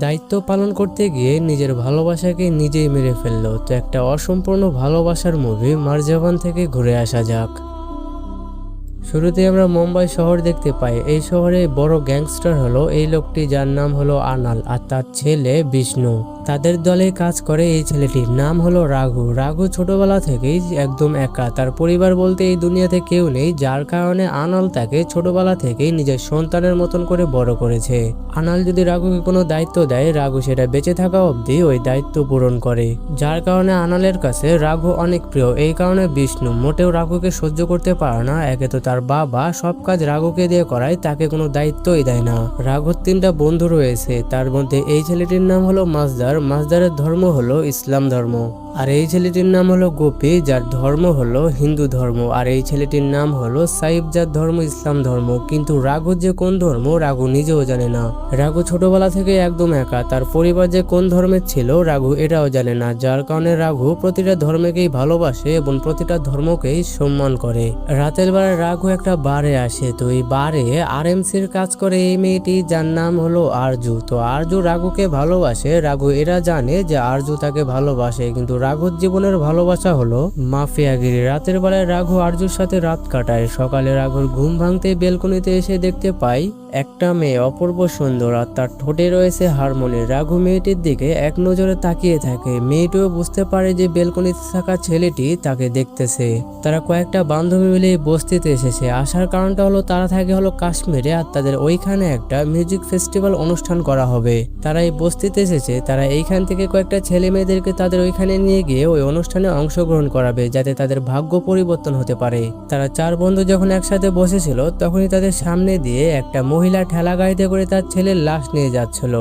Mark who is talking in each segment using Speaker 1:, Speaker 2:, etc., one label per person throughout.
Speaker 1: দায়িত্ব পালন করতে গিয়ে নিজের ভালোবাসাকে নিজেই মেরে ফেললো। তো একটা অসম্পূর্ণ ভালোবাসার মুভি মারজাবান থেকে ঘুরে আসা যাক। শুরুতে আমরা মুম্বাই শহর দেখতে পাই। এই শহরে বড় গ্যাংস্টার হলো এই লোকটি, যার নাম হলো আনাল, আর তার ছেলে বিষ্ণু। তাদের দলে কাজ করে এই ছেলেটির নাম হলো রাঘু। রাঘু ছোটবেলা থেকেই একদম একা, তার পরিবার বলতে এই দুনিয়াতে কেউ নেই, যার কারণে আনাল তাকে ছোটবেলা থেকেই নিজের সন্তানের মতন করে বড় করেছে। আনাল যদি রাঘুকে কোনো দায়িত্ব দেয়, রাঘু সেটা বেঁচে থাকা অবধি ওই দায়িত্ব পূরণ করে, যার কারণে আনালের কাছে রাঘু অনেক প্রিয়। এই কারণে বিষ্ণু মোটেও রাঘুকে সহ্য করতে পারে না। একে তো তার বাবা সব কাজ রাঘুকে দিয়ে করায়, তাকে কোনো দায়িত্বই দেয় না। রাঘুর 3টা বন্ধু রয়েছে, তার মধ্যে এই ছেলেটির নাম হলো মাজদার। মাজদারের ধর্ম হলো ইসলাম ধর্ম। আর এই ছেলেটির নাম হলো গোপী, যার ধর্ম হলো হিন্দু ধর্ম। আর এই ছেলেটির নাম হলো সাইফ, যার ধর্ম ইসলাম ধর্ম। কিন্তু রাঘু যে কোন ধর্ম রাঘু নিজেও জানে না। রাঘু ছোটবেলা থেকে একদম একা, তার পরিবার যে কোন ধর্মের ছিল রাঘু এটাও জানে না, যার কারণে রাঘু প্রতিটা ধর্মকেই ভালোবাসে এবং প্রতিটা ধর্মকেই সম্মান করে। রাতের বেলায় রাঘু একটা বারে আসে। তো এই বারে আরএমসির কাজ করে এই মেয়েটি, যার নাম হলো আরজু। তো আরজু রাঘুকে ভালোবাসে। রাঘু এরা জানে যে আরজু তাকে ভালোবাসে, কিন্তু রাঘুর জীবনের ভালোবাসা হলো মাফিয়াগিরি। রাতের বেলায় রাঘু আরজুর সাথে রাত কাটায়। সকালে রাঘুর ঘুম ভাঙতে বেলকনিতে এসে দেখতে পাই একটা মেয়ে অপূর্ব সুন্দর, আর তার ঠোঁটে রয়েছে হারমোনি। রাঘু মেয়েটির দিকে এক নজরে তাকিয়ে থাকে। মেয়েটিও বুঝতে পারে যে বেলকনিতে থাকা ছেলেটি তাকে দেখতেছে। তারা কয়েকটা বান্ধবী মিলে বস্তিতে এসেছে। আসার কারণটা হলো তারা থাকে হলো কাশ্মীরে, আর তাদের ওইখানে একটা মিউজিক ফেস্টিভ্যাল অনুষ্ঠান করা হবে। তারা এই বস্তিতে এসেছে, তারা এইখান থেকে কয়েকটা ছেলে মেয়েদেরকে তাদের ওইখানে নিয়ে গিয়ে ওই অনুষ্ঠানে অংশগ্রহণ করাবে, যাতে তাদের ভাগ্য পরিবর্তন হতে পারে। তারা 4 বন্ধু যখন একসাথে বসেছিল, তখনই তাদের সামনে দিয়ে একটা মহিলা ঠেলা গাড়িতে করে তার ছেলের লাশ নিয়ে যাচ্ছিল।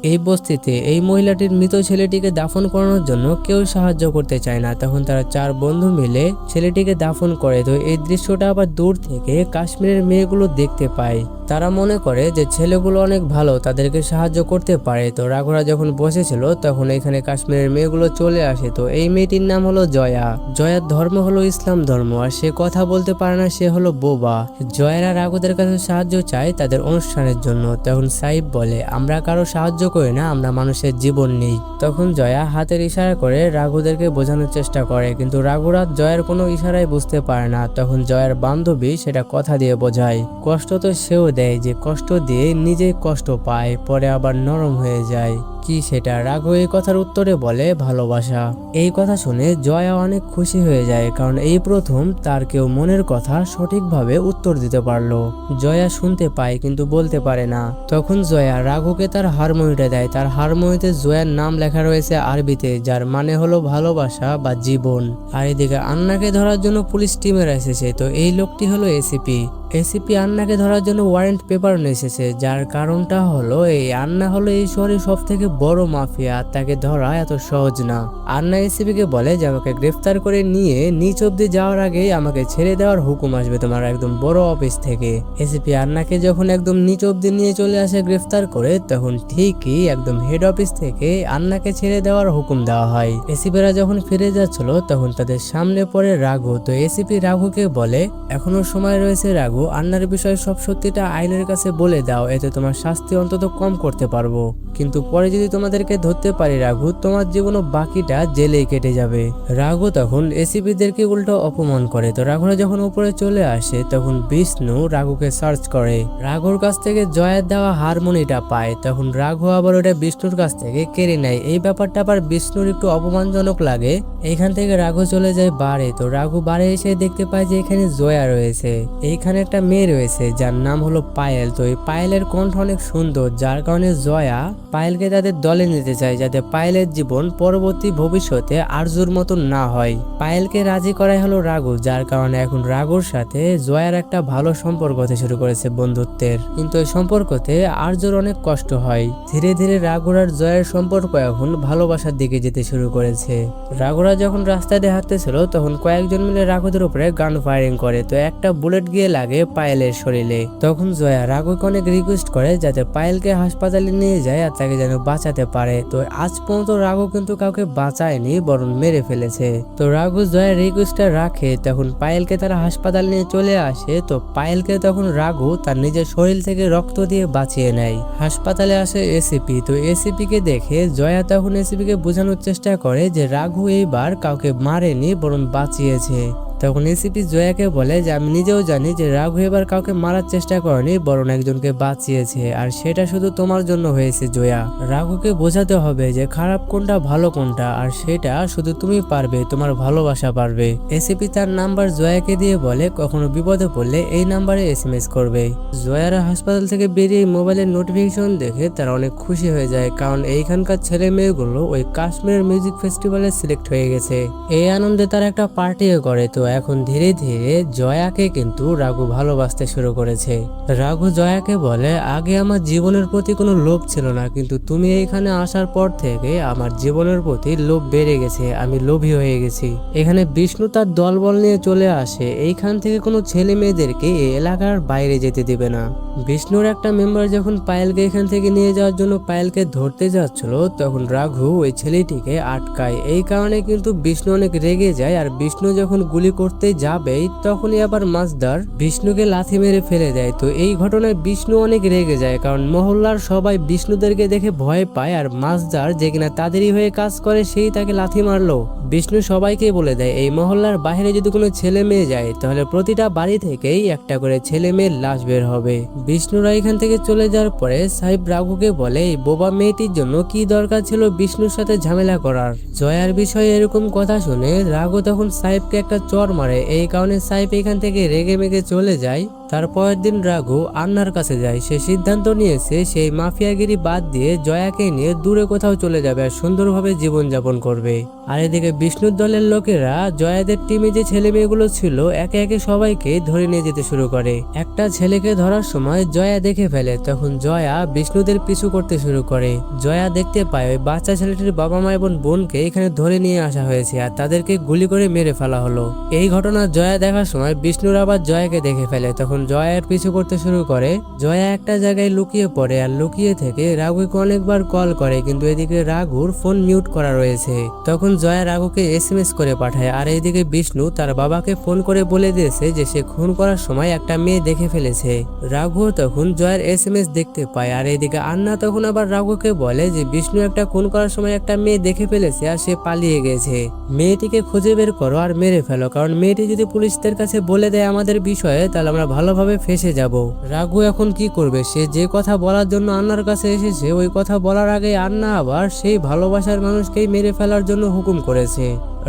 Speaker 1: এই বস্তিতে এই মহিলাটির মৃত ছেলেটিকে দাফন করানোর জন্য কেউ সাহায্য করতে চায় না। তখন তারা 4 বন্ধু মিলে ছেলেটিকে দাফন করে। তো এই দৃশ্যটা আবার দূর থেকে কাশ্মীরের মেয়েগুলো দেখতে পায়। তারা মনে করে যে ছেলেগুলো অনেক ভালো, তাদেরকে সাহায্য করতে পারে। তো রাঘুরা যখন বসেছিল তখন এখানে কাশ্মীরের মেয়েগুলো চলে আসে। তো এই মেয়েটির নাম হলো জয়া। জয়ার ধর্ম হলো ইসলাম ধর্ম, আর সে কথা বলতে পারে না, সে হলো বোবা। জয়েরা রাঘুদের কাছে সাহায্য চায় তাদের অনুষ্ঠানের জন্য। তখন সাইফ বলে, আমরা কারো সাহায্য করি না, আমরা মানুষের জীবন নেই। তখন জয়া হাতের ইশারা করে রাঘুদেরকে বোঝানোর চেষ্টা করে, কিন্তু রাঘুরা জয়ের কোনো ইশারাই বুঝতে পারে না। তখন জয়ের বান্ধবী সেটা কথা দিয়ে বোঝায়। কষ্ট তো সেও দেয়, যে কষ্ট দিয়ে নিজেই কষ্ট পায়, পরে আবার নরম হয়ে যায়। কি সেটা? রাঘু এই কথার উত্তরে বলে ভালোবাসা। এই কথা শুনে জয়া অনেক খুশি হয়ে যায়, কারণ এই প্রথম তার কেউ মনের কথা সঠিকভাবে উত্তর দিতে পারলো। জয়া শুনতে পায় কিন্তু বলতে পারে না। তখন জয়া রাঘুকে তার হারমোনিটা দেয়। তার হারমোনিতে জয়ার নাম লেখা রয়েছে আরবিতে, যার মানে হলো ভালোবাসা বা জীবন। আর এদিকে আন্নাকে ধরার জন্য পুলিশ টিমেরা এসেছে। তো এই লোকটি হলো এসিপি আন্নাকে ধরার জন্য ওয়ারেন্ট পেপার নিয়ে এসেছে, যার কারণটা হলো এই আন্না হলো এই শহরের সব থেকে বড় মাফিয়া, তাকে ধরা এত সহজ না। আন্না এসিপিকে বলে যে আমাকে গ্রেফতার করে নিয়ে নিচ অব্দি যাওয়ার আগেই আমাকে ছেড়ে দেওয়ার হুকুম আসবে তোমার একদম বড় অফিস থেকে। এসিপি আন্নাকে যখন একদম নিচ অব্দি নিয়ে চলে আসে গ্রেফতার করে, তখন ঠিকই একদম হেড অফিস থেকে আন্নাকে ছেড়ে দেওয়ার হুকুম দেওয়া হয়। এসিপিরা যখন ফিরে যাচ্ছিল তখন তাদের সামনে পড়ে রাঘু। তো এসিপি রাঘুকে বলে, এখনো সময় রয়েছে রাঘু, আন্নার বিষয়ে সব সত্যিটা আইনের কাছে বলে দাও, এতে তোমার শাস্তি অন্তত কম করতে পারবো। কিন্তু পরে যদি তোমাদেরকে ধরতে পারি রাঘু, তোমার জীবনও বাকিটা জেলেই কেটে যাবে। রাঘু তখন এসিপিদেরকে উল্টো অপমান করে। তো রাঘুরা যখন উপরে চলে আসে তখন বিষ্ণু রাঘুকে সার্চ করে। রাঘুর কাছ থেকে জয়ের দেওয়া হারমোনিটা পায়। তখন রাঘু আবার ওটা বিষ্ণুর কাছ থেকে কেড়ে নেয়। এই ব্যাপারটা আবার বিষ্ণুর একটু অপমানজনক লাগে। এইখান থেকে রাঘু চলে যায় বারে। তো রাঘু বারে এসে দেখতে পায় যে এখানে জয়া রয়েছে। এইখানে একটা মেয়ে রয়েছে যার নাম হলো পায়েল। তো এই পায়েলের কণ্ঠ অনেক সুন্দর, যার কারণে জয়া পায়েলকে তাদের দলে নিতে চায়, যাতে পায়েলের জীবন পরবর্তী ভবিষ্যতে আরজুর মতন না হয়। পায়েলকে রাজি করাই হলো রাঘু, যার কারণে এখন রাঘুর সাথে জয়ার একটা ভালো সম্পর্ক হতে শুরু করেছে বন্ধুত্বের। কিন্তু এই সম্পর্কতে আরজুর অনেক কষ্ট হয়। ধীরে ধীরে রাঘুর আর জয়ের সম্পর্ক এখন ভালোবাসার দিকে যেতে শুরু করেছে। রাঘুরা যখন রাস্তা দিয়ে হাঁটতেছিল তখন কয়েকজন মিলে রাঘুদের উপরে গান ফায়ারিং করে। তো একটা বুলেট গিয়ে লাগে পায়েলের শরীরে। তখন জয়া রাঘুকে অনেক রিকোয়েস্ট করে যাতে পায়েলকে হাসপাতালে নিয়ে যায় আর তাকে যেন বাঁচাতে পারে। তো আজ পর্যন্ত রাঘু কিন্তু কাউকে বাঁচায়নি, বরং মেরে ফেলেছে। তো রাঘু জয়ার রিকোয়েস্টটা রাখে, তখন পায়েলকে তারা হাসপাতালে নিয়ে চলে আসে। তো পায়েলকে তখন রাঘু তার নিজের শরীর থেকে রক্ত দিয়ে বাঁচিয়ে নেয়। হাসপাতালে আসে এসিপি। তো এসিপি কে দেখে জয়া তখন এসিপি কে বোঝানোর চেষ্টা করে যে রাঘু এইবার কাউকে মারেনি, বরং বাঁচিয়েছে। তখন এসিপি জয়াকে বলে যে আমি নিজেও জানি যে রাঘু এবার কাউকে মারার চেষ্টা করেনি, বরং একজনকে বাঁচিয়েছে, আর সেটা শুধু তোমার জন্য হয়েছে জয়া। রাঘুকে বোঝাতে হবে যে খারাপ কোনটা ভালো কোনটা, আর সেটা শুধু তুমি পারবে, তোমার ভালোবাসা পারবে। এসিপি তার নাম্বার জয়াকে দিয়ে বলে কখনো বিপদে পড়লে এই নাম্বারে এসএমএস করবে। জয়ারা হাসপাতাল থেকে বেরিয়ে মোবাইলের নোটিফিকেশন দেখে তারা অনেক খুশি হয়ে যায়, কারণ এইখানকার ছেলে মেয়েগুলো ওই কাশ্মীরের মিউজিক ফেস্টিভ্যালে সিলেক্ট হয়ে গেছে। এই আনন্দে তারা একটা পার্টিও করে। তো এখন ধীরে ধীরে জয়াকে কিন্তু রাঘু ভালোবাসতে শুরু করেছে। রাঘু জয়াকে বলে আগে আমার জীবনের প্রতি কোনো লোভ ছিল না, কিন্তু তুমি এইখানে আসার পর থেকে আমার জীবনের প্রতি লোভ বেড়ে গেছে, আমি লোভী হয়ে গেছি। এখানে বিষ্ণু তার দলবল নিয়ে চলে আসে, এইখান থেকে কোনো ছেলে মেয়েদেরকে এই এলাকার বাইরে যেতে দিবে না। বিষ্ণুর একটা মেম্বার যখন পায়েলকে এখান থেকে নিয়ে যাওয়ার জন্য পায়েলকে ধরতে যাচ্ছিল, তখন রাঘু ওই ছেলেটিকে আটকায়। এই কারণে কিন্তু বিষ্ণু অনেক রেগে যায়, আর বিষ্ণু যখন গুলি করতে যাবে তখনই আবার মাছদার বিষ্ণুকে লাথি মেরে ফেলে দেয়। তো এই ঘটনায় বিষ্ণু অনেক রেগে যায়, কারণ মহল্লার সবাই বিষ্ণুদেরকে দেখে ভয় পায়, আর মাছদার যে কিনা তাদেরই হয়ে কাজ করে সেই তাকে লাথি মারলো। বিষ্ণু সবাইকে বলে দেয় এই মহল্লার বাইরে যদি কোনো ছেলে মেয়ে যায় তাহলে প্রতিটা বাড়ি থেকেই একটা করে ছেলে মেয়ের লাশ বের হবে। বিষ্ণুরা এখান থেকে চলে যাওয়ার পরে সাহেব রাঘুকে বলে এই বোবা মেয়েটির জন্য কি দরকার ছিল বিষ্ণুর সাথে ঝামেলা করার। জয়ার বিষয়ে এরকম কথা শুনে রাঘু তখন সাহেবকে একটা চর মারে। এই কারণে সাহেব এখান থেকে রেগে মেগে চলে যায়। তারপরের দিন রাঘু আন্নার কাছে যায়। সে সিদ্ধান্ত নিয়েছে সেই মাফিয়াগিরি বাদ দিয়ে জয়াকে নিয়ে দূরে কোথাও চলে যাবে আর সুন্দরভাবে জীবনযাপন করবে। আর এদিকে বিষ্ণুর দলের লোকেরা জয়াদের টিমে যে ছেলে মেয়েগুলো ছিল একে একে সবাইকে ধরে নিয়ে যেতে শুরু করে। একটা ছেলেকে ধরার সময় জয়া দেখে ফেলে, তখন জয়া বিষ্ণুদের পিছু করতে শুরু করে। জয়া দেখতে পায় ওই বাচ্চা ছেলেটির বাবা মা এবং বোনকে এখানে ধরে নিয়ে আসা হয়েছে আর তাদেরকে গুলি করে মেরে ফেলা হলো। এই ঘটনা জয়া দেখার সময় বিষ্ণুর আবার জয়াকে দেখে ফেলে, তখন জয়ার পিছু করতে শুরু করে। জয়া একটা জায়গায় লুকিয়ে পড়ে আর লুকিয়ে থেকে রাঘুকে অনেকবার কল করে, কিন্তু এদিকে রাঘুর ফোন মিউট করা রয়েছে। তখন জয়া রাঘুকে এসএমএস করে পাঠায়, আর এইদিকে বিষ্ণু তার বাবাকে ফোন করে বলে দিয়েছে যে সে খুন করার সময় একটা মেয়ে দেখে ফেলেছে। রাঘু তখন জয়ার এসএমএস দেখতে পায়, আর এইদিকে আন্না তখন আবার রাঘুকে বলে যে বিষ্ণু একটা খুন করার সময় একটা মেয়ে দেখে ফেলেছে আর সে পালিয়ে গেছে। মেয়েটিকে খুঁজে বের করো আর মেরে ফেলো, কারণ মেয়েটি যদি পুলিশদের কাছে বলে দেয় আমাদের বিষয়ে তাহলে আমরা ভালোভাবে ফেসে যাব। রাঘু এখন কি করবে? সে যে কথা বলার জন্য আন্নার কাছে এসেছে ওই কথা বলার আগে আন্না আবার সেই ভালোবাসার মানুষকেই মেরে ফেলার জন্য হুকুম করেছে।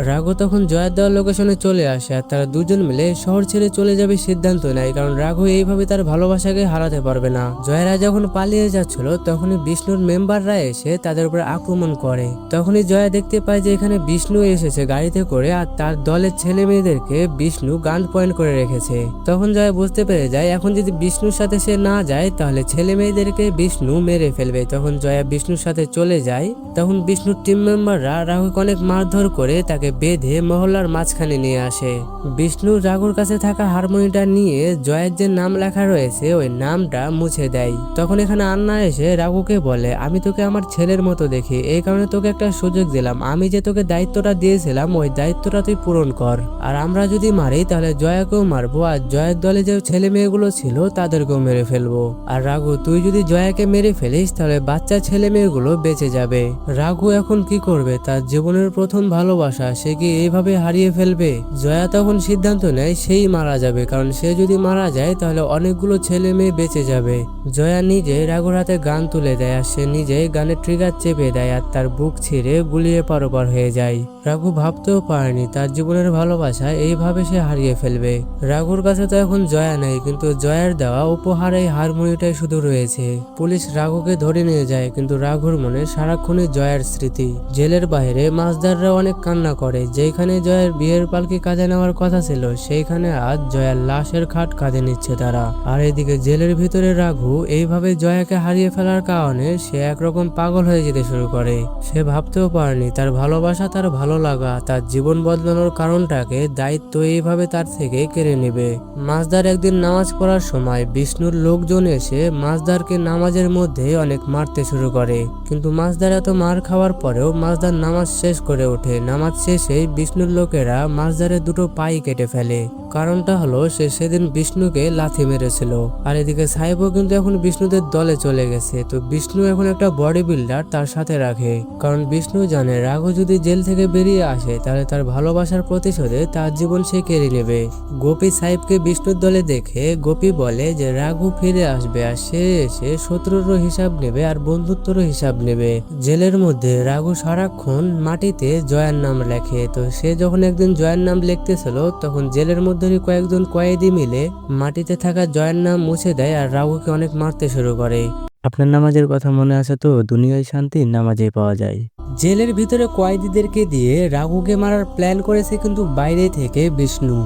Speaker 1: রাঘু তখন জয়ার দেওয়ার লোকেশনে চলে আসে আর তারা দুজন মিলে শহর ছেড়ে চলে যাবে সিদ্ধান্ত নেয়, কারণ রাঘু এইভাবে তার ভালোবাসাকে হারাতে পারবে না। জয়ারা যখন পালিয়ে যাচ্ছিল তখনই বিষ্ণুর মেম্বাররা এসে তাদের উপর আক্রমণ করে। তখনই জয়া দেখতে পায় যে এখানে বিষ্ণু এসেছে গাড়িতে করে আর তার দলের ছেলে মেয়েদেরকে বিষ্ণু গান পয়েন্ট করে রেখেছে। তখন জয়া বুঝতে পেরে যায় এখন যদি বিষ্ণুর সাথে সে না যায় তাহলে ছেলে মেয়েদেরকে বিষ্ণু মেরে ফেলবে। তখন জয়া বিষ্ণুর সাথে চলে যায়। তখন বিষ্ণুর টিম মেম্বাররা রাঘুকে অনেক মারধর করে তাকে বেঁধে মহল্লার মাঝখানে নিয়ে আসে। বিষ্ণু রাঘুর কাছে থাকা হারমোনিয়ামটা নিয়ে জয়ের যে নাম লেখা রয়েছে ওই নামটা মুছে দেয়। তখন এখানে আন্না এসে রাঘুকে বলে আমি তোকে আমার ছেলের মতো দেখি, এই কারণে তোকে একটা সুযোগ দিলাম, আমি যে তোকে দায়িত্বটা দিয়েছিলাম ওই দায়িত্বটা তুই পূরণ কর। আর আমরা যদি মারি তাহলে জয়াকেও মারবো, আর জয়ের দলে যে ছেলে মেয়েগুলো ছিল তাদেরকেও মেরে ফেলবো। আর রাঘু তুই যদি জয়াকে মেরে ফেলিস তাহলে বাচ্চা ছেলে মেয়েগুলো বেঁচে যাবে। রাঘু এখন কি করবে? তার জীবনের প্রথম ভালোবাসা সে কি এইভাবে হারিয়ে ফেলবে? জয়া তখন সিদ্ধান্ত নেয় সেই মারা যাবে, কারণ সে যদি মারা যায় তাহলে অনেকগুলো ছেলে মেয়ে বেঁচে যাবে। জয়া নিজে রাঘুর হাতে গান তুলে দেয় আর সে নিজেই গানের ট্রিগার চেপে দেয় আর তার বুক ছিঁড়ে গুলিয়ে পারোপার হয়ে যায়। রাঘু ভাবতেও পারেনি তার জীবনের ভালোবাসা এইভাবে সে হারিয়ে ফেলবে। রাঘুর কাছে তো এখন জয়া নেই, কিন্তু জয়ার দেওয়া উপহার এই হারমোনিয়ামটাই শুধু রয়েছে। পুলিশ রাঘুকে ধরে নিয়ে যায়, কিন্তু রাঘুর মনে সারাক্ষণই জয়ার স্মৃতি। জেলের বাইরে মাছদাররা অনেক কান্না করে। যেখানে জয়ের বিয়ের পালকি কাঁধে নেওয়ার কথা ছিল সেইখানে আজ জয়ার লাশের খাট কাঁধে নিচ্ছে তারা। আর এদিকে জেলের ভিতরে রাঘু এইভাবে জয়াকে হারিয়ে ফেলার কারণে সে একরকম পাগল হয়ে যেতে শুরু করে। সে ভাবতেও পারেনি তার ভালোবাসা, তার ভালো লাগা, তার জীবন বদলানোর কারণটাকে দায়িত্ব এইভাবে তার থেকে কেড়ে নেবে। মাছদার একদিন নামাজ পড়ার সময় বিষ্ণুর লোকজন এসে মাছদারকে নামাজের মধ্যে অনেক মারতে শুরু করে। কিন্তু মাছদার এত মার খাওয়ার পরেও মাছদার নামাজ শেষ করে ওঠে। নামাজ শেষে বিষ্ণুর লোকেরা মাছদারের দুটো পাই কেটে ফেলে। কারণটা হলো সে সেদিন বিষ্ণুকে লাথি মেরেছিল। আর এদিকে সাহেবও কিন্তু এখন বিষ্ণুদের দলে চলে গেছে। তো বিষ্ণু এখন একটা বডি বিল্ডার তার সাথে রাখে, কারণ বিষ্ণু জানে রাঘু যদি জেল থেকে বেরিয়ে আসে তাহলে তার ভালোবাসার প্রতিশোধে তার জীবন সে কেড়ে নেবে। গোপী সাহেবকে বিষ্ণুর দলে দেখে গোপী বলে যে রাঘু ফিরে আসবে আর সে এসে শত্রুরও হিসাব নেবে আর বন্ধুত্বরও হিসাব নেবে। জেলের মধ্যে রাঘু সারাক্ষণ মাটিতে জয়ার নাম লেখে। তো সে যখন একদিন জয়ার নাম লিখতেছিল তখন জেলের মধ্যে কয়েকজন কয়েদি মিলে মাটিতে থাকা জয়ার নাম মুছে দেয় আর রাঘুকে অনেক মারতে শুরু করে। আপনার নামাজের কথা মনে আছে তো? দুনিয়ায় শান্তি নামাজে পাওয়া যায়। জেলের ভিতরে কয়েদিদেরকে দিয়ে রাঘুকে মারার প্ল্যান করেছে কিন্তু বাইরে থেকে বিষ্ণু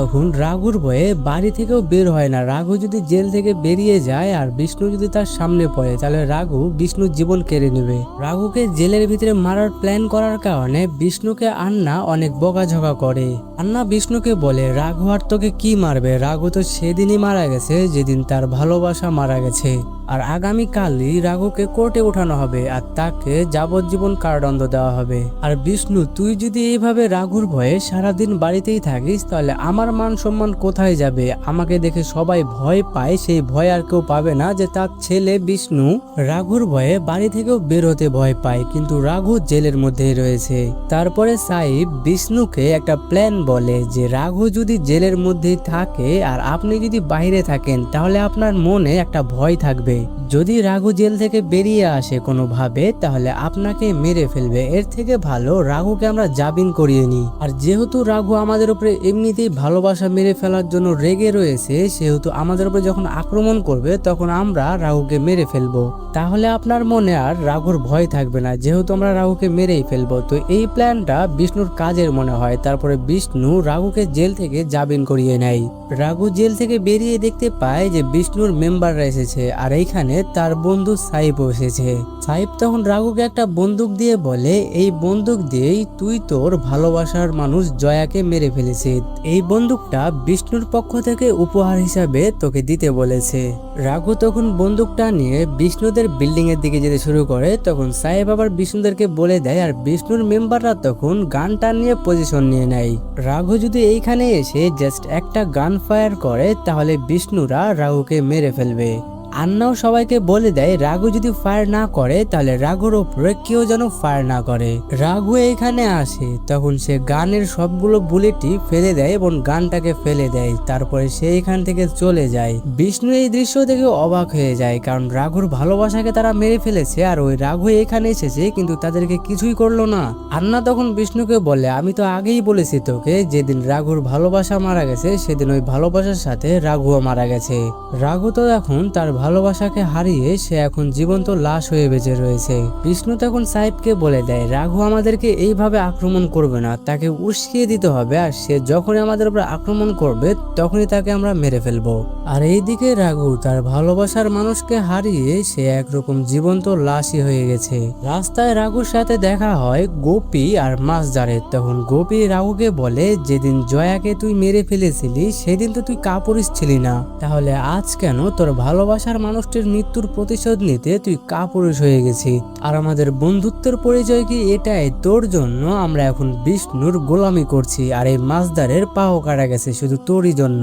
Speaker 1: এখন রাঘুর ভয়ে বাড়ি থেকেও বের হয় না। রাঘু যদি জেল থেকে বেরিয়ে যায় আর বিষ্ণু যদি তার সামনে পড়ে তাহলে রাঘু বিষ্ণুর জীবন কেড়ে নেবে। রাঘুকে জেলের ভিতরে মারার প্ল্যান করার কারণে বিষ্ণুকে আন্না অনেক বকাঝকা করে। আন্না বিষ্ণুকে বলে রাঘু আর তোকে কি মারবে, রাঘু তো সেদিনই মারা গেছে যেদিন তার ভালোবাসা মারা গেছে। আর আগামীকালই রাঘুকে কোর্টে উঠানো হবে আর তাকে যাবজ্জীবন কারাদণ্ড দেওয়া হবে। আর বিষ্ণু তুই যদি এইভাবে রাঘুর ভয়ে সারাদিন বাড়িতেই থাকিস তাহলে আমার মান সম্মান কোথায় যাবে? আমাকে দেখে সবাই ভয় পায়, সেই ভয় আর কেউ পাবে না যে তার ছেলে বিষ্ণু রাঘুর ভয়ে বাড়ি থেকেও বের হতে ভয় পায়। কিন্তু রাঘু জেলের মধ্যেই রয়েছে। তারপরে সাহিব বিষ্ণুকে একটা প্ল্যান বলে যে রাঘু যদি জেলের মধ্যেই থাকে আর আপনি যদি বাইরে থাকেন তাহলে আপনার মনে একটা ভয় থাকবে। যদি রাঘু জেল থেকে বেরিয়ে আসে কোনোভাবে তাহলে আপনাকে মেরে ফেলবে। এর থেকে ভালো রাঘুকে আমরা জামিন করিয়ে নিই। আর যেহেতু রাঘু আমাদের উপরে এমনিতেই ভালোবাসা মেরে ফেলার জন্য রেগে রয়েছে, সেহেতু আমাদের উপরে যখন আক্রমণ করবে তখন আমরা রাঘুকে মেরে ফেলবো। তাহলে আপনার মনে আর রাঘুর ভয় থাকবে না, যেহেতু আমরা রাঘুকে মেরেই ফেলবো। তো এই প্ল্যানটা বিষ্ণুর কাজের মনে হয়। তারপরে বিষ্ণু রাঘুকে জেল থেকে জামিন করিয়ে নেয়। রাঘু জেল থেকে বেরিয়ে দেখতে পায় যে বিষ্ণুর মেম্বাররা এসেছে আর এইখানে তার বন্ধু সাহিব এসেছে। সাহিব তখন রাঘুকে একটা বন্দুক দিয়ে বলে এই বন্দুক দিয়েই তুই তোর ভালোবাসার মানুষ জয়াকে মেরে ফেলেছিস। এই বন্দুকটা বিষ্ণুর পক্ষ থেকে উপহার হিসাবে তোকে দিতে বলেছে। রাঘু তখন বন্দুকটা নিয়ে বিষ্ণুদের বিল্ডিং এর দিকে যেতে শুরু করে। তখন সাহেব আবার বিষ্ণুদেরকে বলে দেয় আর বিষ্ণুর মেম্বাররা তখন গানটা নিয়ে পজিশন নিয়ে নেয়। রাঘু যদি এইখানে এসে জাস্ট একটা গান ফায়ার করে তাহলে বিষ্ণুরা রাঘুকে মেরে ফেলবে। আন্নাও সবাইকে বলে দেয় রাঘু যদি ফায়ার না করে তাহলে রাঘুর উপরে কেউ যেন ফায়ার না করে। রাঘু এখানে আসে তখন সে গানের সবগুলো বুলেটই ফেলে দেয় এবং গানটাকে ফেলে দেয়। তারপরে সে এখান থেকে চলে যায়। বিষ্ণু এই দৃশ্য দেখে অবাক হয়ে যায়, কারণ রাঘুর ভালোবাসাকে তারা মেরে ফেলেছে আর ওই রাঘু এখানে এসেছে কিন্তু তাদেরকে কিছুই করলো না। আন্না তখন বিষ্ণুকে বলে আমি তো আগেই বলেছি তোকে যেদিন রাঘুর ভালোবাসা মারা গেছে সেদিন ওই ভালোবাসার সাথে রাঘুও মারা গেছে। রাঘু তো এখন তার ভালোবাসাকে হারিয়ে সে এখন জীবন্ত লাশ হয়ে বেঁচে রয়েছে। বিষ্ণু তখন সাহেবকে বলে দেয় রাঘু আমাদেরকে এইভাবে আক্রমণ করবে না, তাকে উস্কিয়ে দিতে হবে আর সে যখনই আমাদের উপর আক্রমণ করবে তখনই তাকে আমরা মেরে ফেলবো। আর এইদিকে রাঘু তার ভালোবাসার মানুষকে হারিয়ে সে একরকম জীবন্ত লাশই হয়ে গেছে। রাস্তায় রাঘুর সাথে দেখা হয় গোপী আর মাছদারের। তখন গোপী রাঘুকে বলে যেদিন জয়াকে তুই মেরে ফেলেছিলি সেদিন তো তুই কাপুরুষ ছিলি না, তাহলে আজ কেন তোর ভালোবাসার মানুষটির মৃত্যুর প্রতিশোধ নিতে তুই কাপুরুষ হয়ে গেছিস? আর আমাদের বন্ধুত্বের পরিচয় কি এটাই? তোর জন্য আমরা এখন বিষ্ণুর গোলামি করছি আর এই মাছদারের পাও কাটা গেছে শুধু তোরই জন্য।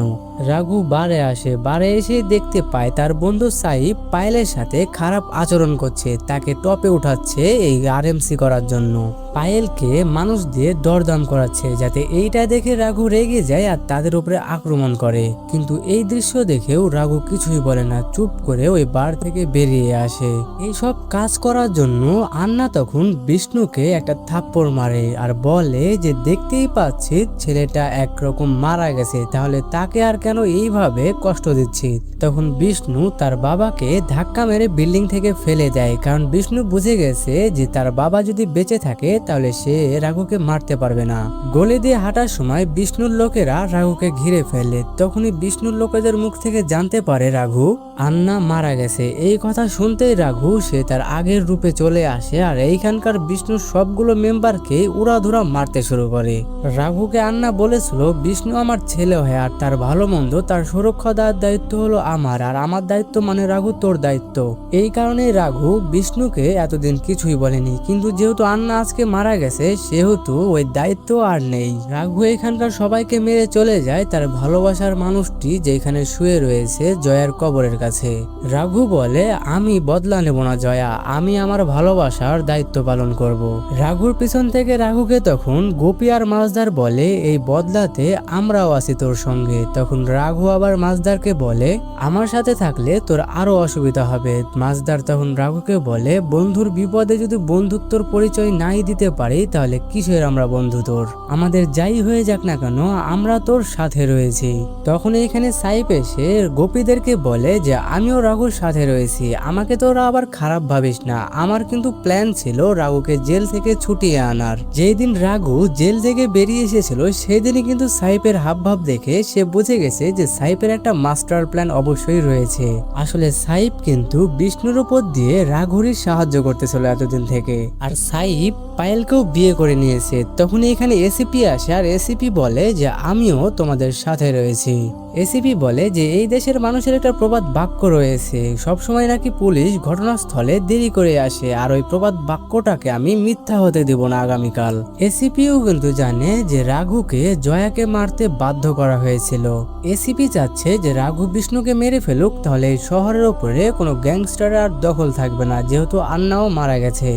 Speaker 1: রাঘু বারে আসে, বারে এসে দেখতে পায় তার বন্ধু সাহিব পায়েলের সাথে খারাপ আচরণ করছে, তাকে টপে উঠাচ্ছে এই আরএমসি করার জন্য। পায়েলকে মানুষ দিয়ে দরদাম করাচ্ছে, যাতে এইটা দেখে রাঘু রেগে যায় আর তাদের উপরে আক্রমণ করে। কিন্তু এই দৃশ্য দেখেও রাঘু কিছুই বলে না, চুপ করে ওই বার থেকে বেরিয়ে আসে। এই সব কাজ করার জন্য আন্না তখন বিষ্ণুকে একটা থাপ্পড় মারে আর বলে যে দেখতেই পাচ্ছি ছেলেটা একরকম মারা গেছে, তাহলে তাকে আর কেন এইভাবে কষ্ট দিচ্ছি। তখন বিষ্ণু তার বাবাকে ধাক্কা মেরে বিল্ডিং থেকে ফেলে দেয়, কারণ বিষ্ণু বুঝে গেছে যে তার বাবা যদি বেঁচে থাকে তাহলে সে রাঘুকে মারতে পারবে না। গলি দিয়ে হাঁটার সময় বিষ্ণুর লোকেরা রাঘুকে ঘিরে ফেলে। তখনই বিষ্ণুর লোকেদের মুখ থেকে জানতে পারে রাঘু আন্না মারা গেছে। এই কথা শুনতেই রাঘু সে তার আগের রূপে চলে আসে আর এইখানকার বিষ্ণুর সবগুলো মেম্বারকে উড়াধুরা মারতে শুরু করে। রাঘুকে আন্না বলেছিল বিষ্ণু আমার ছেলে হয় আর তার ভালো মন্দ তার সুরক্ষা দেওয়ার দায়িত্ব হলো আমার, আর আমার দায়িত্ব মানে রাঘু তোর দায়িত্ব। এই কারণেই রাঘু বিষ্ণুকে এতদিন কিছুই বলেনি, কিন্তু যেহেতু আন্না আজকে মারা গেছে সেহেতু ওই দায়িত্ব আর নেই। রাঘু এখানকার সবাইকে মেরে চলে যায় তার ভালোবাসার মানুষটি যেখানে শুয়ে রয়েছে জয়ার কবরের কাছে। রাঘু বলে আমি বদলা নেব না জয়া, আমি আমার ভালোবাসার দায়িত্ব পালন করব। রাঘুর পিছন থেকে রাঘুকে তখন গোপী আর মাছদার বলে এই বদলাতে আমরাও আছি তোর সঙ্গে। তখন রাঘু আবার মাছদারকে বলে আমার সাথে থাকলে তোর আরো অসুবিধা হবে। মাছদার তখন রাঘুকে বলে বন্ধুর বিপদে যদি বন্ধুত্বর পরিচয় নাই দিতে পারি তাহলে কিসের আমরা বন্ধু তোর, আমাদের যাই হয়ে যাক না কেন আমরা তোর সাথে রয়েছি। তখন এখানে সাইপ এসে গোপীদেরকে বলে যে আমিও রাঘুর সাথে রয়েছি, আমাকে তোরা আবার খারাপ ভাবিস না, আমার কিন্তু প্ল্যান ছিল রাঘুকে জেল থেকে ছুটিয়ে আনার। যেই দিন রাঘু জেল থেকে বেরিয়ে এসেছিল সেদিনই কিন্তু সাইপের হাবভাব দেখে সে বুঝে গেছে যে সাইপের একটা মাস্টার প্ল্যান অবশ্যই রয়েছে। আসলে সাইপ কিন্তু বিষ্ণুর উপর দিয়ে রাঘুরই সাহায্য করতেছিল এতদিন থেকে, আর সাইপ পায়েলকেও বিয়ে করে নিয়েছে। তখন এখানে এসিপি আসে আর এসিপি বলে যে আমিও তোমাদের সাথে রয়েছি। এসিপি বলে যে এই দেশের মানুষের একটা প্রবাদ বাক্য রয়েছে, সবসময় নাকি পুলিশ ঘটনাস্থলে দেরি করে আসে, আর ওই প্রবাদ বাক্যটাকে আমি মিথ্যা হতে দেব না আগামীকাল। এসিপিও কিন্তু জানে যে রাঘুকে জয়াকে মারতে বাধ্য করা হয়েছিল। এসিপি চাচ্ছে যে রাঘু বিষ্ণুকে মেরে ফেলুক, তাহলে এই শহরের উপরে কোনো গ্যাংস্টারের আর দখল থাকবে না, যেহেতু আন্নাও মারা গেছে।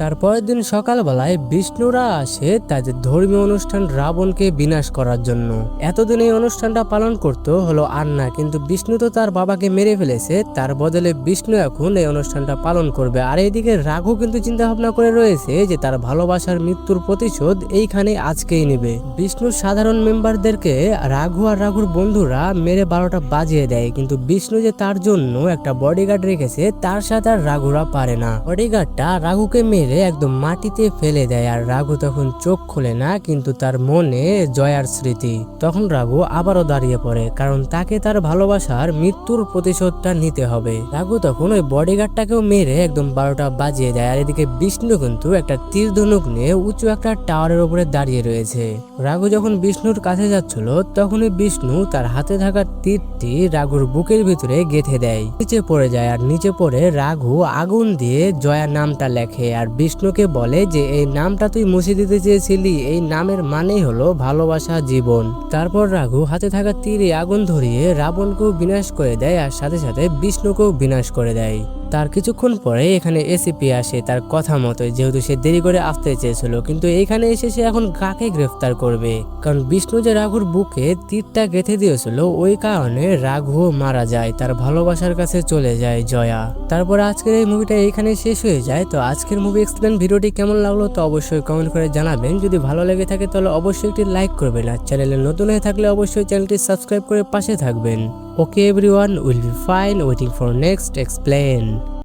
Speaker 1: তারপরের দিন সকালবেলায় বিষ্ণুরা আসে তাদের ধর্মীয় অনুষ্ঠান রাবণকে বিনাশ করার জন্য। এতদিন এই অনুষ্ঠানটা পালন করতে হলো আন্না, কিন্তু বিষ্ণু তো তার বাবাকে মেরে ফেলেছে, তার বদলে বিষ্ণু এখন এই অনুষ্ঠানটা পালন করবে। আর এইদিকে রাঘু কিন্তু চিন্তা ভাবনা করে রয়েছে যে তার ভালোবাসার মৃত্যুর প্রতিশোধ এইখানে আজকেই নেবে। বিষ্ণুর সাধারণ মেম্বারদেরকে রাঘু আর রাঘুর বন্ধুরা মেরে 12টা বাজিয়ে দেয়, কিন্তু বিষ্ণু যে তার জন্য একটা বডিগার্ড রেখেছে তার সাথে আর রাঘুরা পারে না। বডিগার্ডটা রাঘুকে একদম মাটিতে ফেলে দেয়, আর রাঘু তখন চোখ খুলে না, কিন্তু তার মনে জয়ার স্মৃতি। তখন রাঘু আবারও দাঁড়িয়ে পড়ে, কারণ তাকে তার ভালোবাসার মৃত্যুর প্রতিশোধটা নিতে হবে। রাঘু তখন ওই বডিগার্ডটাকেও মেরে একদম 12টা বাজিয়ে দেয়। আর এদিকে বিষ্ণু কিন্তু একটা তীর ধনুক নিয়ে উঁচু একটা টাওয়ারের উপরে দাঁড়িয়ে রয়েছে। রাঘু যখন বিষ্ণুর কাছে যাচ্ছিল তখনই বিষ্ণু তার হাতে থাকা তীরটি রাঘুর বুকের ভিতরে গেঁথে দেয়, নিচে পড়ে যায়। আর নিচে পড়ে রাঘু আগুন দিয়ে জয়ার নামটা লেখে আর বিষ্ণুকে বলে যে এই নামটা তুই মুছে দিতে চেয়েছিলি, এই নামের মানেই হলো ভালোবাসা জীবন। তারপর রাঘু হাতে থাকা তীরে আগুন ধরিয়ে রাবণকেও বিনাশ করে দেয় আর সাথে সাথে বিষ্ণুকেও বিনাশ করে দেয়। তার কিছুক্ষণ পরে এখানে এসিপি আসে তার কথা মতোই, যেহেতু সে দেরি করে আসতে চেয়েছিল, কিন্তু এখানে এসে সে এখন কাকে গ্রেফতার করবে, কারণ বিষ্ণু যে রাঘুর বুকে তীরটা গেঁথে দিয়েছিল ওই কারণে রাঘুও মারা যায়, তার ভালোবাসার কাছে চলে যায় জয়া। তারপর আজকের এই মুভিটা এখানে শেষ হয়ে যায়। তো আজকের মুভি এক্সপ্লেন ভিডিওটি কেমন লাগলো তো অবশ্যই কমেন্ট করে জানাবেন। যদি ভালো লেগে থাকে তাহলে অবশ্যই একটি লাইক করবেন, আর চ্যানেলে নতুন হয়ে থাকলে অবশ্যই চ্যানেলটি সাবস্ক্রাইব করে পাশে থাকবেন। Okay everyone, will be fine, waiting for next explain.